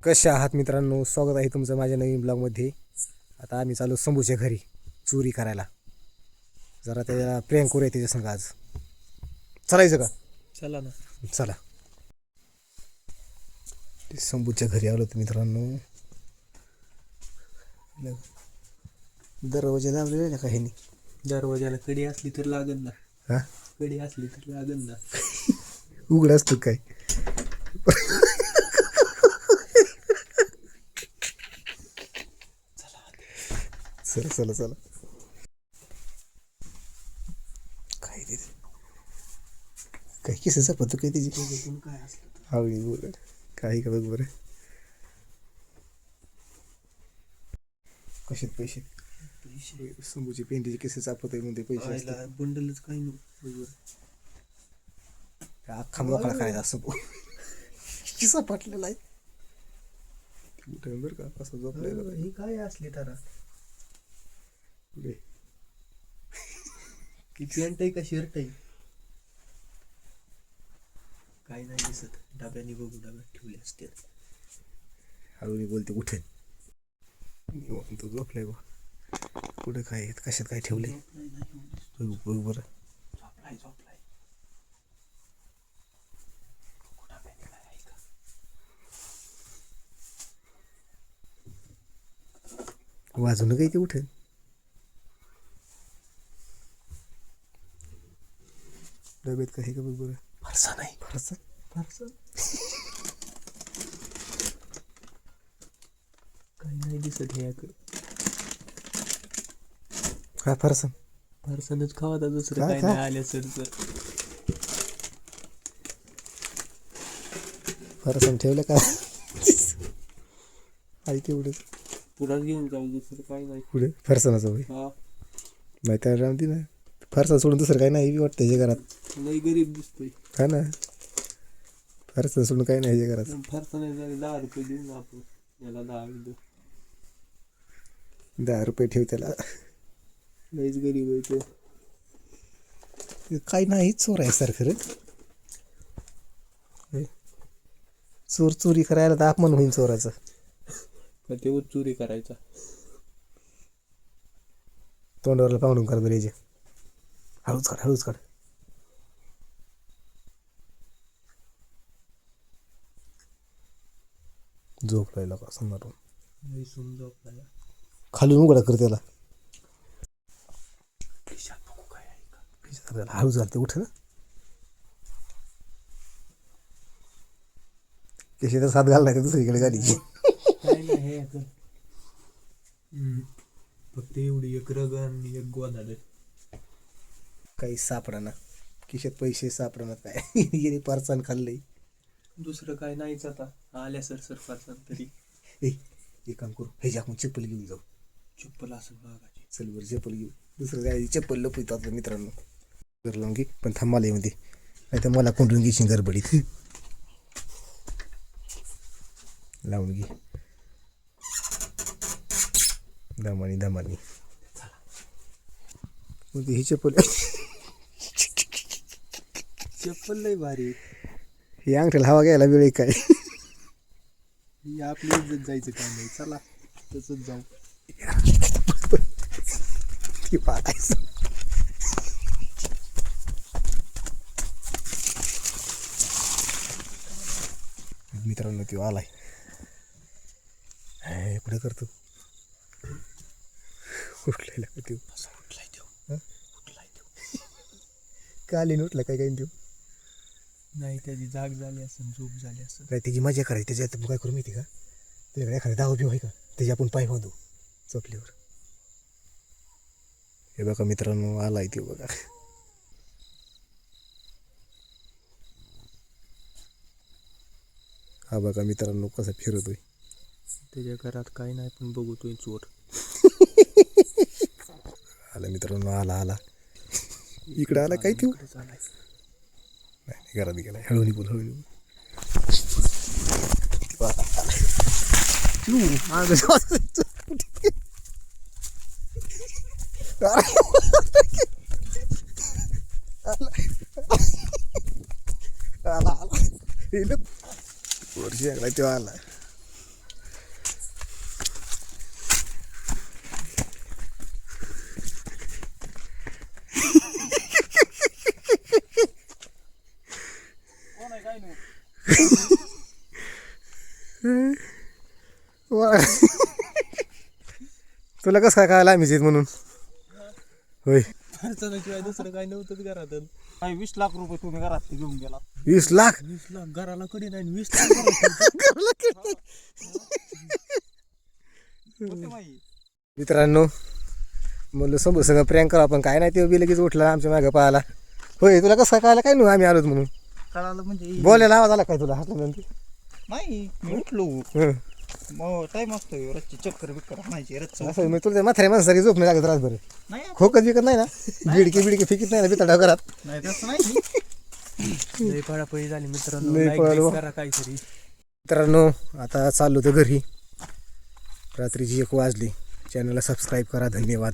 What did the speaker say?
कशा आहात मित्रांनो, स्वागत आहे तुमचं माझ्या नवीन ब्लॉगमध्ये. आता आम्ही चालू शंभूच्या घरी चोरी करायला. जरा त्याला प्रेम करूया त्याच्या संग. आज चालायचं का? चला ना, चला. ते शंभूच्या घरी आलो तर मित्रांनो, दरवाजा लावलेला आहे का ह्यानी? दरवाजाला कडी असली तर लागल ना. हा, कडी असली तर लागल ना. उघड असतो काय? चला चला चला. काय ते काय किसायचा पत्तो काय त्याची? काय असलं आवडी बोल काही का बघ बरं. कशात पैसे? शंभूची पेंडीची केस चापत आहे म्हणते पैसे असतात. बंडलच काही नाही. अख्खा मोकळा करायचा असं किसा फाटलेला आहे. उठेल बरं का, कसं झोपलेलं ही काय असली तर पुढे की पॅन्ट आहे का शर्ट आहे काय नाही दिसत. डब्याने बघू, डब्यात ठेवले असते. हळूनी बोलते उठेल. तो झोपलाय बा. पुढे काय कशात काय ठेवलंय बघ बरं. झोपलाय झोपलाय. वाजून काही ते उठेल. डब्यात काही का बघ बरं. फारसा नाही. फारसा फारसा काही नाही दिसत. हे काय फारसा? फारसानच खावा तर दुसरं काय काय काय? नाही आल्या सर. फारसा ठेवलं का? आई तेवढंच पुढाच घेऊन जाऊ, दुसरं काय नाही. पुढे फरसाणाचं होय. हा, माहिती आहे रामती ना. फरसाण सोडून दुसरं काही नाही वाटतं ह्याच्या घरात. लई गरीब दिसतोय. हा ना, फरसाण सोडून काही नाही ह्याच्या घरात. फारसा नाही झाले 10 रुपये देऊन आपण याला 10 देऊ. 10 रुपये ठेव त्याला. लईच गरीब आहे तो. काही नाही, चोर आहे सर खरं. चोर चोरी करायला तर अपमान होईल चोराचं. का तेव्हा चोरी करायचा. तोंडावरला पाहून कर बरे. हळूच काढ हळूच काढ. झोप राहिला का समोरून? लई सुंदर आपल्याला. खालून उघडा कर त्याला. खिशात बघू काय आहे का. हळूच घालते. उठ ना. कशी तर साथ घाल नाही तर दुसरीकडे गाडी. काय नाही हे आता. फक्त एवढी एक रग आणि एक गोदाड. काही सापडा खिशात पैसे सापडणार काय. गेली पारसान खाल्लंय. दुसरं काय नाहीच आता. आल्या सर फारसा तरी. एक काम करू, हे जे आपण चप्पल घेऊन जाऊ. चप्पल असं बघायची. चल बरं चप्पल घेऊ. दुसरं काय चप्पल लपवतो आपल्या मित्रांनो. घर लावून घे पण थांबाला मध्ये, नाही तर मला कोंडून घेशील गडबडीत. लावून घे दमानी दमानी. म्हणजे ही चप्पल चप्पल लई भारी. ही अंगठ्याला हवा घ्यायला वेळ काय? ही आपली इज्जत जायचं काय नाही. चला तसंच जाऊ. ती पाहायचं. मित्रांनो तो आलाय. कुठे करतो उठलेला का त्यो? उठलाय देऊ. उठलाय देऊ. कालीन उठला काय काही देऊ नाही. त्याची जाग झाली असेल, झोप झाली असेल. काय त्याची मजा करायची. त्याच्यात आपण काय करू माहिती का? त्याच्याकडे एखादा दाव बिव आहे का, त्याची आपण पाय बांधू चपलीवर. हे बघा मित्रांनो आलाय तो बघा. हा बघा मित्रांनो कसा फिरतोय. त्याच्या घरात काही नाही पण बघतोय चोर. आला मित्रांनो, आला आला इकडे आला. काय ठेवू नाही, घरात गेला. हळूनी बोल हळूनी बोल. वर्षी लागला तेव्हा आला. तुला कसं काय कळालं आम्हीच आहेत म्हणून? होय. शिवाय दुसरं काय नव्हतंच घरात. काय 20 लाख रुपये तुम्ही घरात घेऊन गेला. 20 लाख 20 लाख घराला कधी नाही 20 लाख होते माही. मित्रांनो म्हणलं समोर सगळं प्रियांक करा आपण काय नाही ते बी लगेच उठला आमच्या मागं पाहायला. होय तुला कसं काय कळालं काय नव्हतं आम्ही आलोत म्हणून? कळालं म्हणजे बोलायला आवाज आला काय तुला हसल्यानंतर? नाही मी उठलो. हं. मग टाइम असतो रच्ची चक्कर बिक्कर आणायची रच्चा. असं मग तुला म्हाताऱ्या माणसासाठी झोप नाही लागत रातभर. नाही खोकत बिकत नाही ना? बिडकी फिकीत नाही ना बिताडा घरात? नाही तसं नाही. लई पळापळी झाली मित्रांनो. लई लाईक पळालो. करा काहीतरी. मित्रांनो आता चाललो तर घरी. रात्रीची 1 वाजली. चॅनलला सबस्क्राईब करा. धन्यवाद.